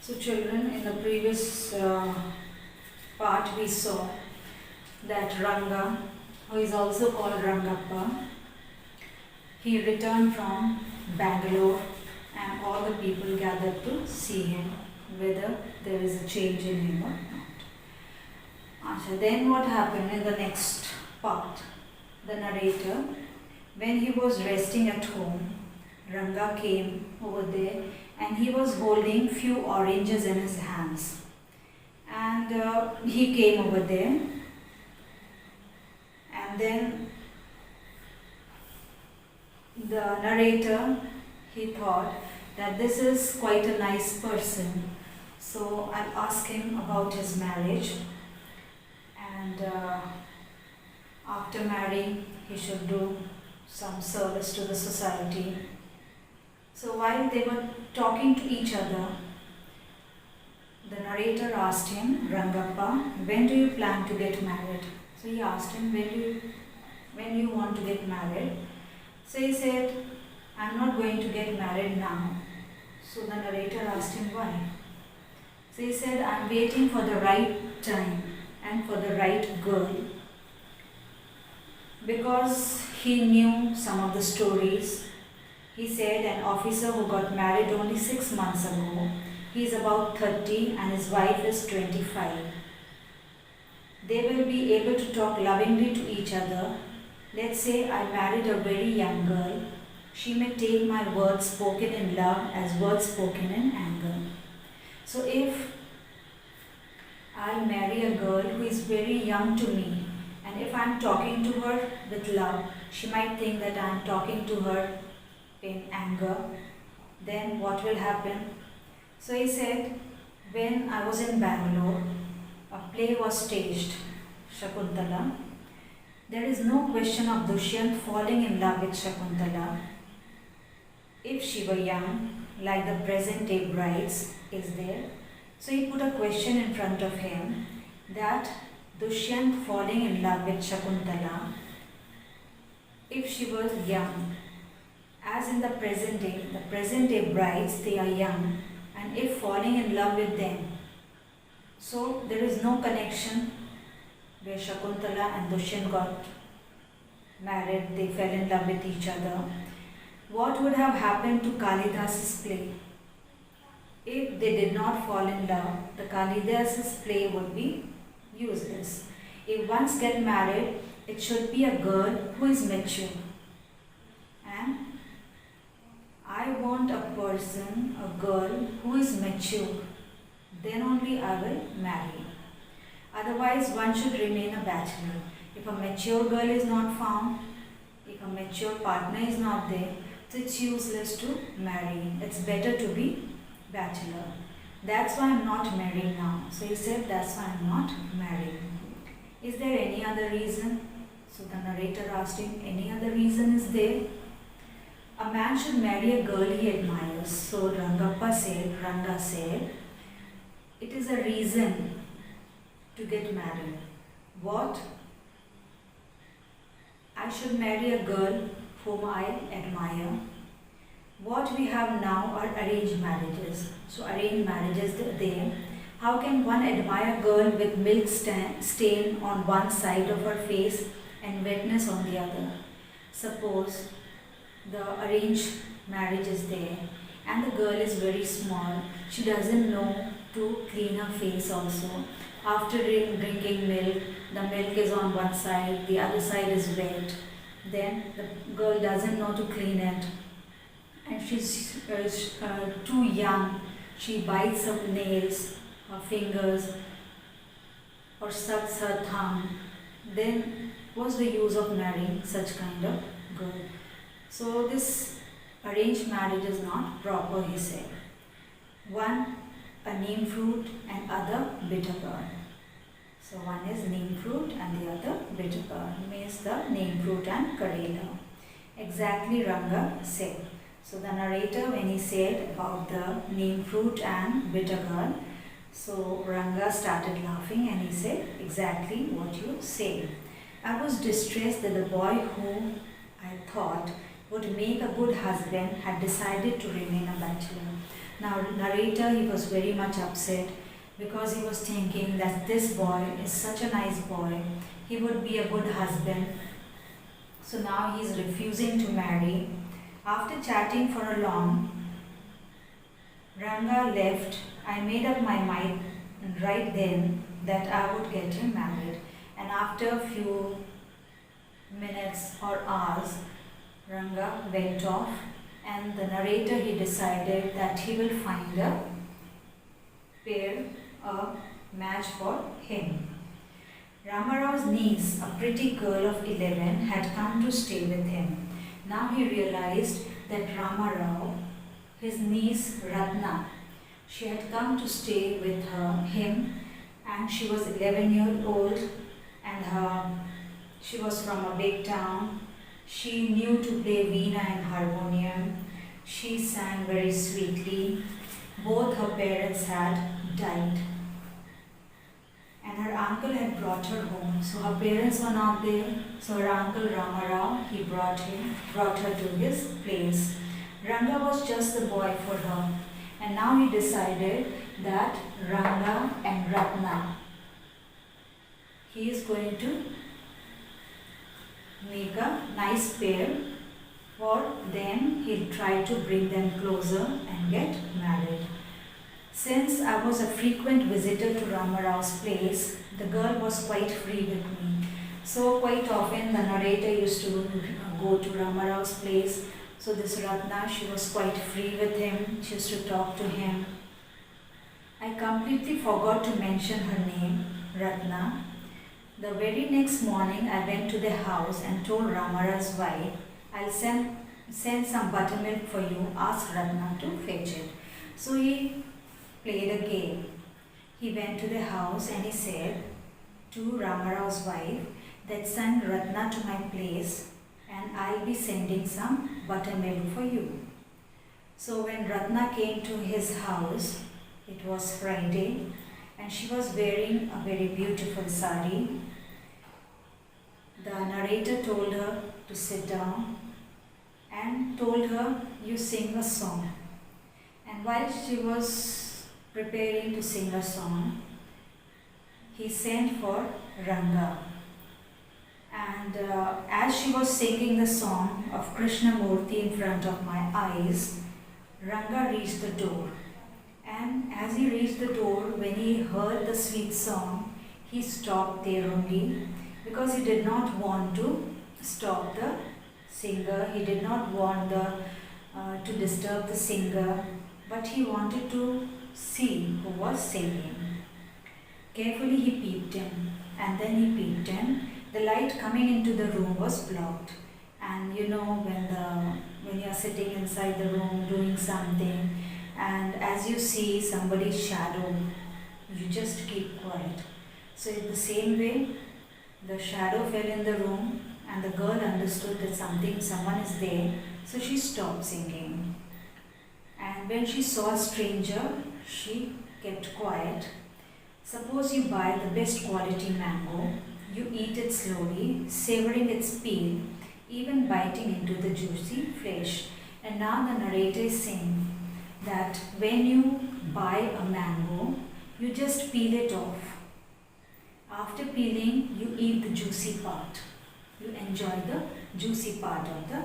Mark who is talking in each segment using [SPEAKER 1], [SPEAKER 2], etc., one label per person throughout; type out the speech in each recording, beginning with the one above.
[SPEAKER 1] So children, in the previous part we saw that Ranga, who is also called Rangappa, he returned from Bangalore and all the people gathered to see him, whether there is a change in him or not. Then what happened in the next part? The narrator, when he was resting at home, Ranga came over there and he was holding few oranges in his hands. And he came over there, and then the narrator, he thought that this is quite a nice person, so I'll ask him about his marriage, and after marrying he should do some service to the society. So while they were talking to each other, the narrator asked him, Rangappa, when do you plan to get married? So he asked him, when do you want to get married? So he said, I'm not going to get married now. So the narrator asked him why. So he said, I'm waiting for the right time and for the right girl. Because he knew some of the stories. He said an officer who got married only 6 months ago, he is about 30 and his wife is 25. They will be able to talk lovingly to each other. Let's say I married a very young girl. She may take my words spoken in love as words spoken in anger. So if I marry a girl who is very young to me, and if I am talking to her with love, she might think that I am talking to her in anger, then what will happen? So he said, when I was in Bangalore, a play was staged, Shakuntala. There is no question of Dushyant falling in love with Shakuntala. If she were young, like the present day brides is there. So he put a question in front of him that Dushyant falling in love with Shakuntala, if she was young, as in the present day brides, they are young, and if falling in love with them, so there is no connection where Shakuntala and Dushyant got married, they fell in love with each other. What would have happened to Kalidas's play? If they did not fall in love, the Kalidas's play would be useless. If once get married, it should be a girl who is mature. And I want a person, a girl who is mature. Then only I will marry. Otherwise, one should remain a bachelor. If a mature girl is not found, if a mature partner is not there, so it's useless to marry. It's better to be bachelor. That's why I'm not married now. So he said, that's why I'm not married. Is there any other reason? So the narrator asked him, any other reason is there? A man should marry a girl he admires. So Ranga said, it is a reason to get married. What? I should marry a girl whom I admire. What we have now are arranged marriages. So arranged marriages are there. How can one admire a girl with milk stain on one side of her face and wetness on the other? Suppose the arranged marriage is there and the girl is very small. She doesn't know to clean her face also. After drinking milk, the milk is on one side, the other side is wet. Then the girl doesn't know to clean it. And she's too young. She bites her nails, her fingers, or sucks her thumb. Then what's the use of marrying such kind of girl? So this arranged marriage is not proper, he said. One, a neem fruit, and other bitter gourd. So one is neem fruit and the other bitter gourd, means the neem fruit and karela. Exactly Ranga said. So the narrator, when he said about the neem fruit and bitter gourd, so Ranga started laughing and he said, exactly what you say. I was distressed that the boy who I thought would make a good husband had decided to remain a bachelor. Now, narrator, he was very much upset because he was thinking that this boy is such a nice boy, he would be a good husband. So now he is refusing to marry. After chatting for a long, Ranga left. I made up my mind right then that I would get him married. And after a few minutes or hours, Ranga went off, and the narrator, he decided that he will find a pair, a match for him. Ramarao's niece, a pretty girl of 11, had come to stay with him. Now he realized that Ramarao, his niece Ratna, she had come to stay with him, and she was 11 years old, and she was from a big town. She knew to play veena and harmonium. She sang very sweetly. Both her parents had died, and her uncle had brought her home. So her parents were not there. So her uncle Ramarao, he brought her to his place. Ranga was just the boy for her, and now he decided that Ranga and Ratna, he is going to make a nice pair for them. He'll try to bring them closer and get married. Since I was a frequent visitor to Ramarao's place, the girl was quite free with me. So quite often the narrator used to go to Ramarao's place. So this Ratna, she was quite free with him. She used to talk to him. I completely forgot to mention her name, Ratna. The very next morning, I went to the house and told Ramara's wife, I'll send some buttermilk for you, ask Ratna to fetch it. So he played a game. He went to the house and he said to Ramarao's wife that send Ratna to my place and I'll be sending some buttermilk for you. So when Ratna came to his house, it was Friday, and she was wearing a very beautiful sari. The narrator told her to sit down and told her, you sing a song. And while she was preparing to sing a song, he sent for Ranga. And as she was singing the song of Krishnamurti in front of my eyes, Ranga reached the door. And as he reached the door, when he heard the sweet song, he stopped there only, because he did not want to stop the singer. He did not want to disturb the singer, but he wanted to see who was singing. Carefully he peeped in, and then he peeped in. The light coming into the room was blocked, and you know when you are sitting inside the room doing something, and as you see somebody's shadow, you just keep quiet. So in the same way, the shadow fell in the room, and the girl understood that someone is there, so she stopped singing. And when she saw a stranger, she kept quiet. Suppose you buy the best quality mango, you eat it slowly, savoring its peel, even biting into the juicy flesh. And now the narrator is saying that when you buy a mango, you just peel it off. After peeling, you eat the juicy part. You enjoy the juicy part of the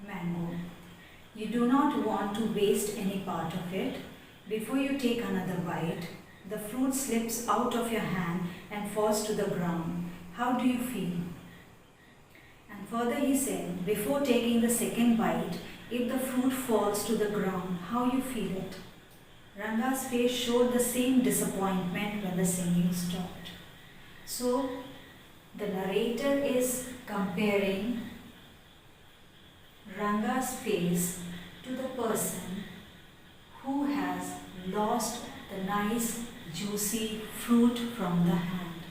[SPEAKER 1] mango. You do not want to waste any part of it. Before you take another bite, the fruit slips out of your hand and falls to the ground. How do you feel? And further he said, before taking the second bite, if the fruit falls to the ground, how you feel it? Ranga's face showed the same disappointment when the singing stopped. So, the narrator is comparing Ranga's face to the person who has lost the nice juicy fruit from the hand.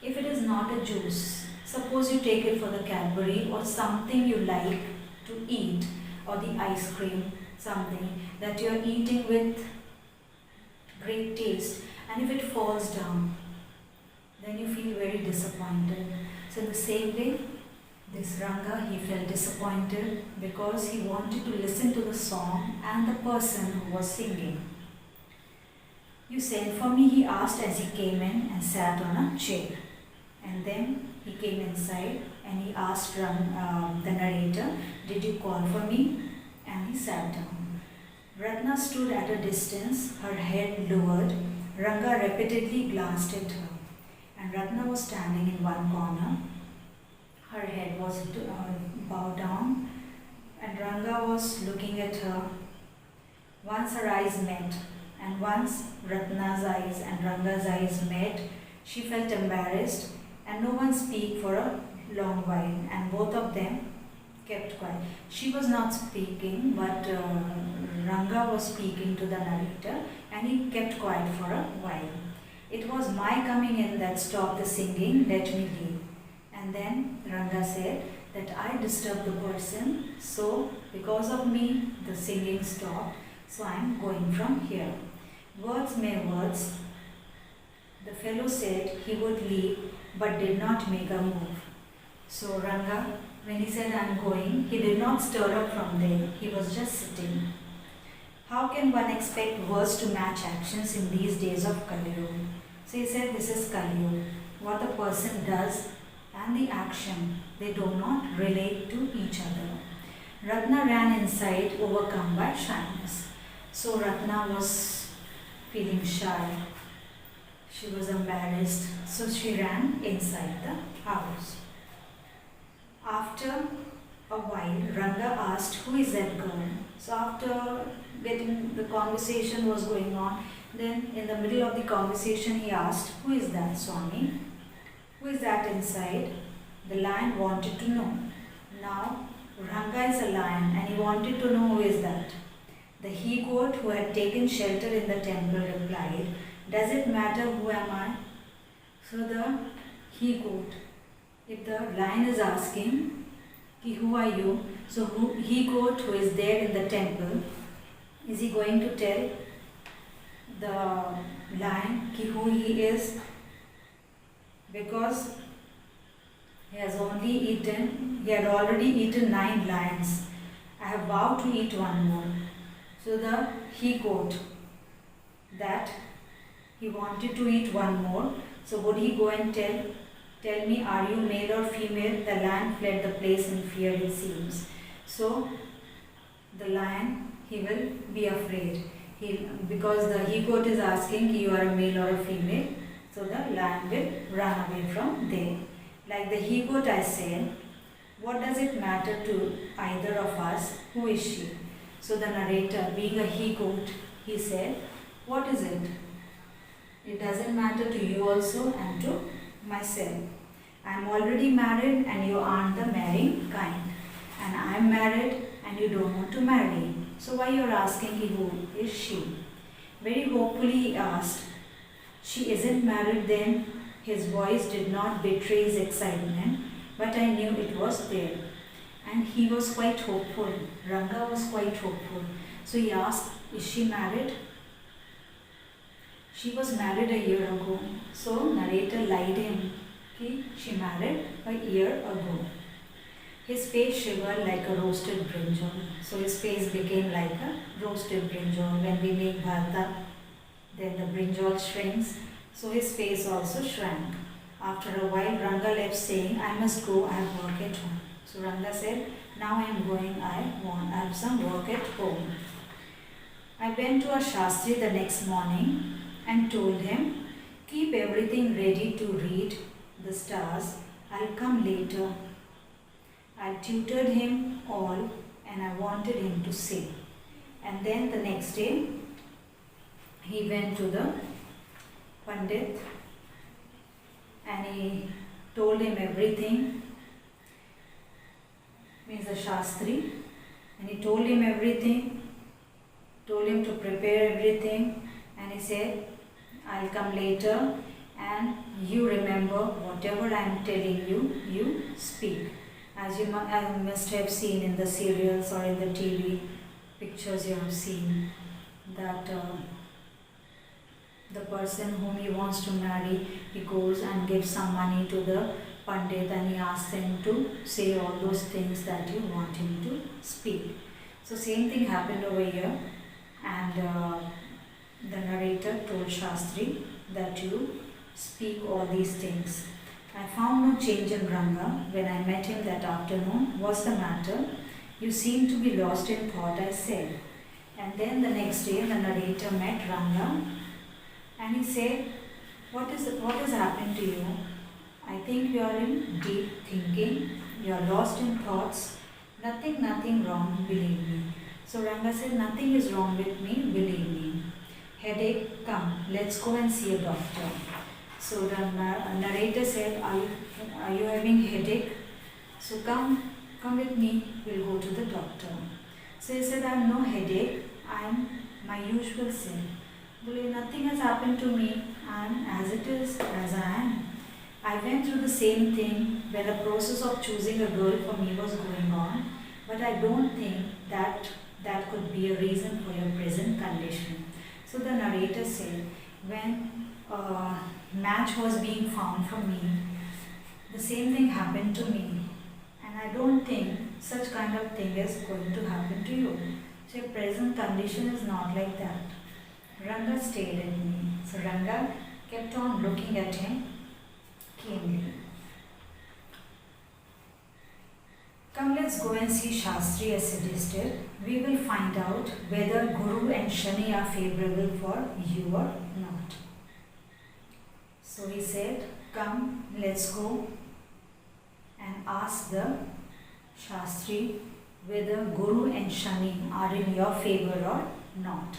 [SPEAKER 1] If it is not a juice, suppose you take it for the Cadbury or something you like to eat, or the ice cream, something that you are eating with great taste, and if it falls down, then you feel very disappointed. So in the same way, This Ranga, he felt disappointed because he wanted to listen to the song and the person who was singing. You sent for me, he asked as he came in and sat on a chair. And then he came inside and he asked the narrator, "Did you call for me?" And he sat down. Ratna stood at a distance, her head lowered. Ranga repeatedly glanced at her. And Ratna was standing in one corner. Her head was bowed down and Ranga was looking at her. Once her eyes met, and once Ratna's eyes and Ranga's eyes met, she felt embarrassed and no one spoke for a long while, and both of them kept quiet. She was not speaking, but Ranga was speaking to the narrator and he kept quiet for a while. "It was my coming in that stopped the singing, let me leave." And then Ranga said that I disturbed the person, so because of me the singing stopped, so I am going from here. Words may words. The fellow said he would leave but did not make a move. So Ranga, when he said I am going, he did not stir up from there. He was just sitting. How can one expect words to match actions in these days of Kali Yuga? So he said this is Kali Yuga. What the person does and the action, they do not relate to each other. Ratna ran inside, overcome by shyness. So Ratna was feeling shy. She was embarrassed, so she ran inside the house. After a while, Ranga asked, "Who is that girl?" So after getting the conversation was going on, then in the middle of the conversation he asked, "Who is that, Swami? Who is that inside?" The lion wanted to know. Now Ranga is a lion and he wanted to know who is that. The he-goat who had taken shelter in the temple replied, "Does it matter who am I?" So the he-goat, if the lion is asking, "Who are you?" So he-goat who is there in the temple, is he going to tell the lion who he is? Because he had already eaten 9 lions. I have vowed to eat one more. So the he-goat, that he wanted to eat one more. So would he go and tell me, "Are you male or female?" The lion fled the place in fear, it seems. So the lion, he will be afraid. Because the he-goat is asking, "You are a male or a female?" So the lion will run away from there. Like the he-goat I said, what does it matter to either of us? Who is she? So the narrator, being a he-goat, he said, "What is it? It doesn't matter to you also and to myself. I am already married and you aren't the marrying kind. And I am married and you don't want to marry. So why you are asking who is she?" Very hopefully he asked. "She isn't married then?" His voice did not betray his excitement, but I knew it was there. And he was quite hopeful. Ranga was quite hopeful. So he asked, "Is she married?" "She was married a year ago." So narrator lied him. She married a year ago. His face shivered like a roasted brinjal. So his face became like a roasted brinjal. When we make bharta, then the brinjal shrinks. So his face also shrank. After a while, Ranga left saying, "I must go, I have work at home." So Ranga said, "Now I am going, I have some work at home." I went to a Shastri the next morning and told him, "Keep everything ready to read the stars. I'll come later." I tutored him all and I wanted him to sing. And then the next day, he went to the Pandit and he told him everything, means the Shastri, and he told him everything, told him to prepare everything, and he said, "I'll come later and you remember whatever I am telling you, you speak." As you must have seen in the serials or in the TV pictures, you have seen that the person whom he wants to marry, he goes and gives some money to the Pandit and he asked him to say all those things that you want him to speak. So same thing happened over here, and the narrator told Shastri that you speak all these things. I found no change in Ranga when I met him that afternoon. What's the matter? You seem to be lost in thought, I said. And then the next day the narrator met Ranga and he said, what has happened to you? I think you are in deep thinking, you are lost in thoughts. Nothing wrong, believe me. So Ranga said, nothing is wrong with me, believe me. Headache, come, let's go and see a doctor. So the narrator said, are you having headache? So come with me, we'll go to the doctor. So he said, I have no headache, I am my usual self. Nothing has happened to me, I am as it is, as I am. I went through the same thing when the process of choosing a girl for me was going on, but I don't think that could be a reason for your present condition. So the narrator said, when a match was being found for me, the same thing happened to me, and I don't think such kind of thing is going to happen to you. So your present condition is not like that. Ranga stared at me. So Ranga kept on looking at him keenly. Come, let's go and see Shastri as suggested. We will find out whether Guru and Shani are favorable for you or not. So he said, come, let's go and ask the Shastri whether Guru and Shani are in your favor or not.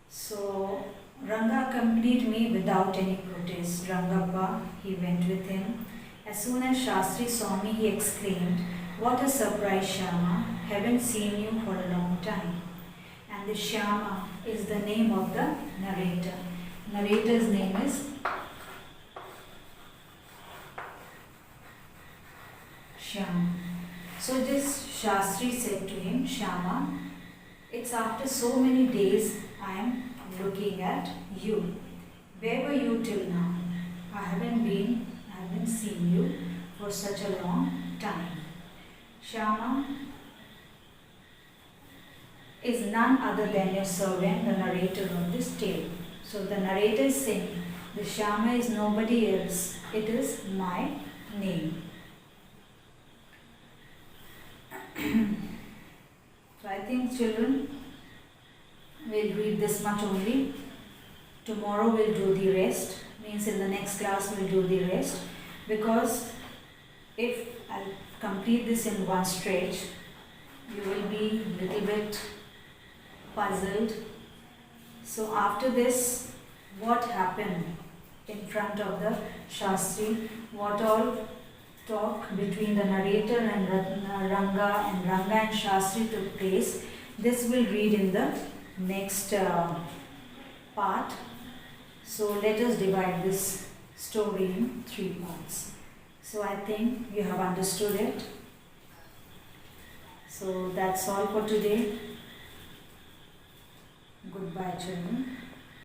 [SPEAKER 1] So Ranga accompanied me without any protest. Rangappa, he went with him. As soon as Shastri saw me, he exclaimed, what a surprise, Shyama. Haven't seen you for a long time. And the Shyama is the name of the narrator. Narrator's name is Shyama. So this Shastri said to him, Shyama, it's after so many days I am looking at you. Where were you till now? I haven't seen you for such a long time. Shyama is none other than your servant, the narrator of this tale. So the narrator is saying, the Shyama is nobody else, it is my name. So I think children, we'll read this much only. Tomorrow we'll do the rest, means in the next class we'll do the rest, because if I'll complete this in one stretch, you will be a little bit puzzled. So after this, what happened in front of the Shastri, what all talk between the narrator and Ranga and Shastri took place, this will read in the next part. So let us divide this story in 3 parts. So I think you have understood it. So that's all for today. Goodbye, children.